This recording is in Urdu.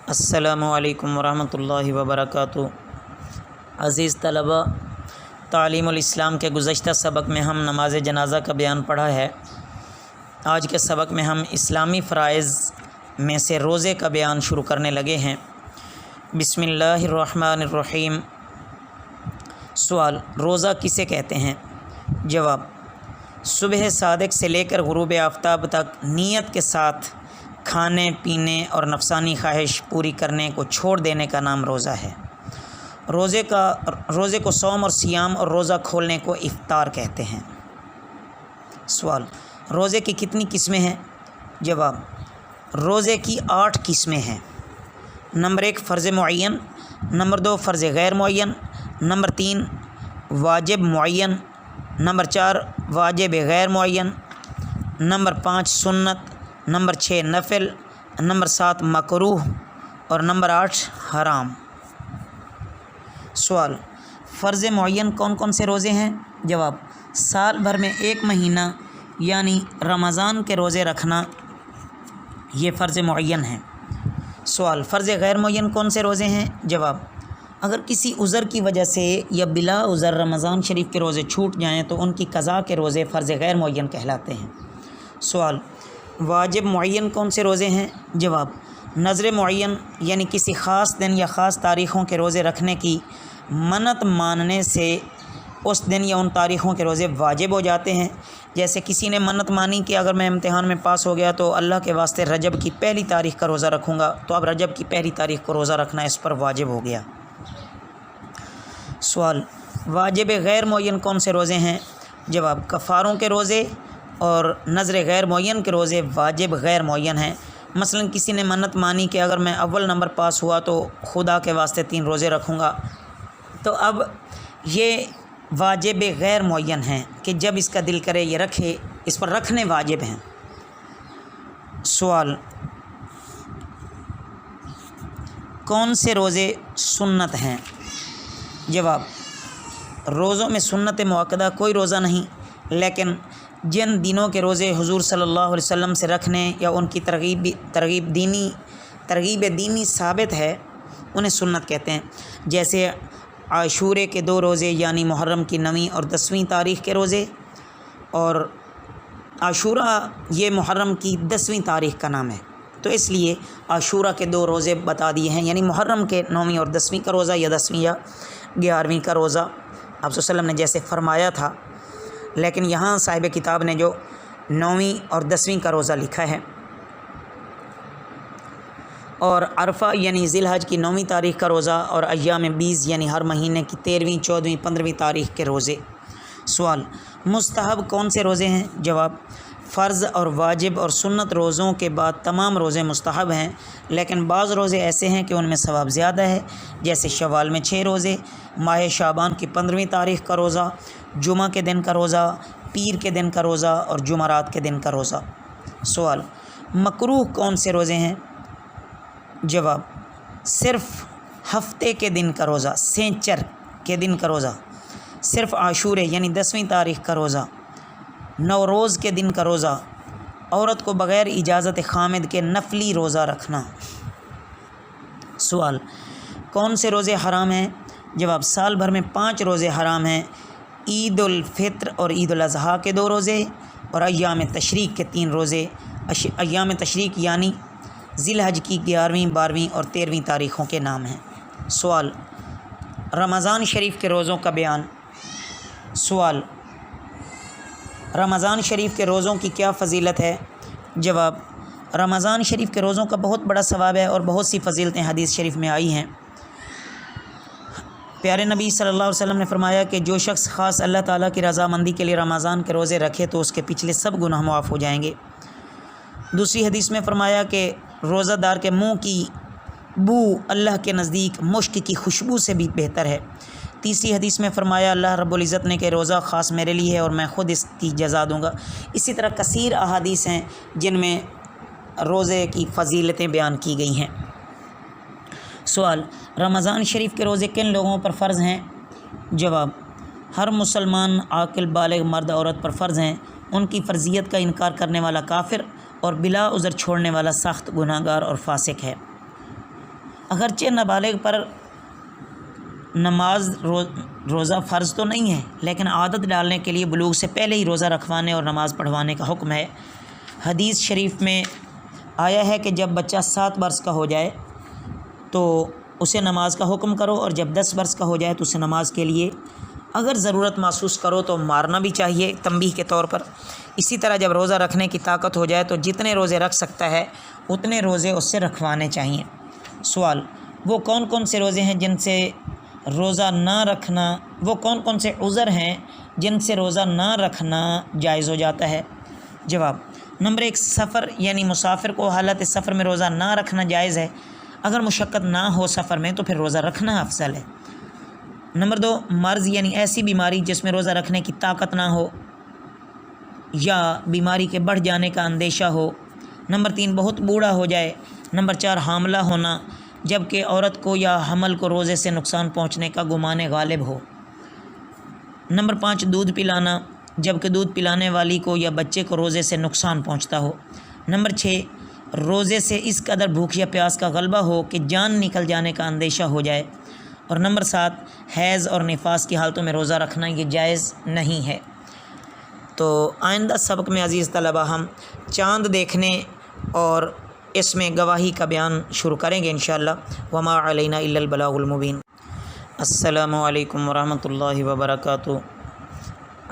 السلام علیکم ورحمۃ اللہ وبرکاتہ۔ عزیز طلباء، تعلیم الاسلام کے گزشتہ سبق میں ہم نماز جنازہ کا بیان پڑھا ہے۔ آج کے سبق میں ہم اسلامی فرائض میں سے روزے کا بیان شروع کرنے لگے ہیں۔ بسم اللہ الرحمن الرحیم۔ سوال: روزہ کسے کہتے ہیں؟ جواب: صبح صادق سے لے کر غروب آفتاب تک نیت کے ساتھ کھانے پینے اور نفسانی خواہش پوری کرنے کو چھوڑ دینے کا نام روزہ ہے۔ روزے کو صوم اور سیام اور روزہ کھولنے کو افطار کہتے ہیں۔ سوال: روزے کی کتنی قسمیں ہیں؟ جواب: روزے کی 8 قسمیں ہیں۔ نمبر 1 فرض معین، نمبر 2 فرض غیر معین، نمبر 3 واجب معین، نمبر 4 واجب غیر معین، نمبر 5 سنت، نمبر 6 نفل، نمبر 7 مکروہ اور نمبر 8 حرام۔ سوال: فرض معین کون کون سے روزے ہیں؟ جواب: سال بھر میں 1 مہینہ یعنی رمضان کے روزے رکھنا، یہ فرض معین ہیں۔ سوال: فرض غیر معین کون سے روزے ہیں؟ جواب: اگر کسی عذر کی وجہ سے یا بلا عذر رمضان شریف کے روزے چھوٹ جائیں تو ان کی قضا کے روزے فرض غیر معین کہلاتے ہیں۔ سوال: واجب معین کون سے روزے ہیں؟ جواب: نذر معین یعنی کسی خاص دن یا خاص تاریخوں کے روزے رکھنے کی منت ماننے سے اس دن یا ان تاریخوں کے روزے واجب ہو جاتے ہیں۔ جیسے کسی نے منت مانی کہ اگر میں امتحان میں پاس ہو گیا تو اللہ کے واسطے رجب کی پہلی تاریخ کا روزہ رکھوں گا، تو اب رجب کی پہلی تاریخ کو روزہ رکھنا اس پر واجب ہو گیا۔ سوال: واجب غیر معین کون سے روزے ہیں؟ جواب: کفاروں کے روزے اور نذر غیر معین کے روزے واجب غیر معین ہیں۔ مثلا کسی نے منت مانی کہ اگر میں اول نمبر پاس ہوا تو خدا کے واسطے 3 روزے رکھوں گا، تو اب یہ واجب غیر معین ہیں کہ جب اس کا دل کرے یہ رکھے، اس پر رکھنے واجب ہیں۔ سوال: کون سے روزے سنت ہیں؟ جواب: روزوں میں سنت مؤکدہ کوئی روزہ نہیں، لیکن جن دنوں کے روزے حضور صلی اللہ علیہ وسلم سے رکھنے یا ان کی ترغیب دینی ثابت ہے انہیں سنت کہتے ہیں۔ جیسے عاشورے کے 2 روزے یعنی محرم کی 9ویں اور 10ویں تاریخ کے روزے، اور عاشورہ یہ محرم کی 10ویں تاریخ کا نام ہے، تو اس لیے عاشورہ کے 2 روزے بتا دیے ہیں، یعنی محرم کے 9ویں اور 10ویں کا روزہ یا 10ویں یا 11ویں کا روزہ آپ صلی اللہ علیہ وسلم نے جیسے فرمایا تھا، لیکن یہاں صاحب کتاب نے جو 9ویں اور 10ویں کا روزہ لکھا ہے۔ اور عرفہ یعنی ذی الحج کی 9ویں تاریخ کا روزہ اور ایام 20 یعنی ہر مہینے کی 13ویں 14ویں 15ویں تاریخ کے روزے۔ سوال: مستحب کون سے روزے ہیں؟ جواب: فرض اور واجب اور سنت روزوں کے بعد تمام روزے مستحب ہیں، لیکن بعض روزے ایسے ہیں کہ ان میں ثواب زیادہ ہے، جیسے شوال میں 6 روزے، ماہ شعبان کی 15ویں تاریخ کا روزہ، جمعہ کے دن کا روزہ، پیر کے دن کا روزہ اور جمعرات کے دن کا روزہ۔ سوال: مکروہ کون سے روزے ہیں؟ جواب: صرف ہفتے کے دن کا روزہ، سینچر کے دن کا روزہ، صرف عاشورے یعنی 10ویں تاریخ کا روزہ، نوروز کے دن کا روزہ، عورت کو بغیر اجازت خامد کے نفلی روزہ رکھنا۔ سوال: کون سے روزے حرام ہیں؟ جواب: سال بھر میں 5 روزے حرام ہیں، عید الفطر اور عید الاضحیٰ کے 2 روزے اور ایام تشریق کے 3 روزے۔ ایام تشریق یعنی ذی الحج کی 11ویں 12ویں اور 13ویں تاریخوں کے نام ہیں۔ سوال: رمضان شریف کے روزوں کا بیان۔ سوال: رمضان شریف کے روزوں کی کیا فضیلت ہے؟ جواب: رمضان شریف کے روزوں کا بہت بڑا ثواب ہے اور بہت سی فضیلتیں حدیث شریف میں آئی ہیں۔ پیارے نبی صلی اللہ علیہ وسلم نے فرمایا کہ جو شخص خاص اللہ تعالیٰ کی رضامندی کے لیے رمضان کے روزے رکھے تو اس کے پچھلے سب گناہ معاف ہو جائیں گے۔ دوسری حدیث میں فرمایا کہ روزہ دار کے منہ کی بو اللہ کے نزدیک مشک کی خوشبو سے بھی بہتر ہے۔ تیسری حدیث میں فرمایا اللہ رب العزت نے کہ روزہ خاص میرے لیے ہے اور میں خود اس کی جزا دوں گا۔ اسی طرح کثیر احادیث ہیں جن میں روزے کی فضیلتیں بیان کی گئی ہیں۔ سوال: رمضان شریف کے روزے کن لوگوں پر فرض ہیں؟ جواب: ہر مسلمان عاقل بالغ مرد عورت پر فرض ہیں۔ ان کی فرضیت کا انکار کرنے والا کافر اور بلا عذر چھوڑنے والا سخت گناہگار اور فاسق ہے۔ اگرچہ نابالغ پر نماز روزہ فرض تو نہیں ہے، لیکن عادت ڈالنے کے لیے بلوغ سے پہلے ہی روزہ رکھوانے اور نماز پڑھوانے کا حکم ہے۔ حدیث شریف میں آیا ہے کہ جب بچہ 7 برس کا ہو جائے تو اسے نماز کا حکم کرو، اور جب 10 برس کا ہو جائے تو اسے نماز کے لیے اگر ضرورت محسوس کرو تو مارنا بھی چاہیے تنبیہ کے طور پر۔ اسی طرح جب روزہ رکھنے کی طاقت ہو جائے تو جتنے روزے رکھ سکتا ہے اتنے روزے اس سے رکھوانے چاہیے۔ سوال: وہ کون کون سے روزے ہیں جن سے روزہ نہ رکھنا وہ کون کون سے عذر ہیں جن سے روزہ نہ رکھنا جائز ہو جاتا ہے؟ جواب: نمبر 1، سفر یعنی مسافر کو حالت سفر میں روزہ نہ رکھنا جائز ہے۔ اگر مشقت نہ ہو سفر میں تو پھر روزہ رکھنا افضل ہے۔ نمبر 2، مرض یعنی ایسی بیماری جس میں روزہ رکھنے کی طاقت نہ ہو یا بیماری کے بڑھ جانے کا اندیشہ ہو۔ نمبر 3، بہت بوڑھا ہو جائے۔ نمبر 4، حاملہ ہونا جبکہ عورت کو یا حمل کو روزے سے نقصان پہنچنے کا گمان غالب ہو۔ نمبر 5، دودھ پلانا جبکہ دودھ پلانے والی کو یا بچے کو روزے سے نقصان پہنچتا ہو۔ نمبر 6، روزے سے اس قدر بھوک یا پیاس کا غلبہ ہو کہ جان نکل جانے کا اندیشہ ہو جائے۔ اور نمبر 7، حیض اور نفاس کی حالتوں میں روزہ رکھنا یہ جائز نہیں ہے۔ تو آئندہ سبق میں عزیز طلبہ ہم چاند دیکھنے اور اس میں گواہی کا بیان شروع کریں گے انشاءاللہ۔ وما علینا الا البلاغ المبین۔ السلام علیکم ورحمۃ اللہ وبرکاتہ۔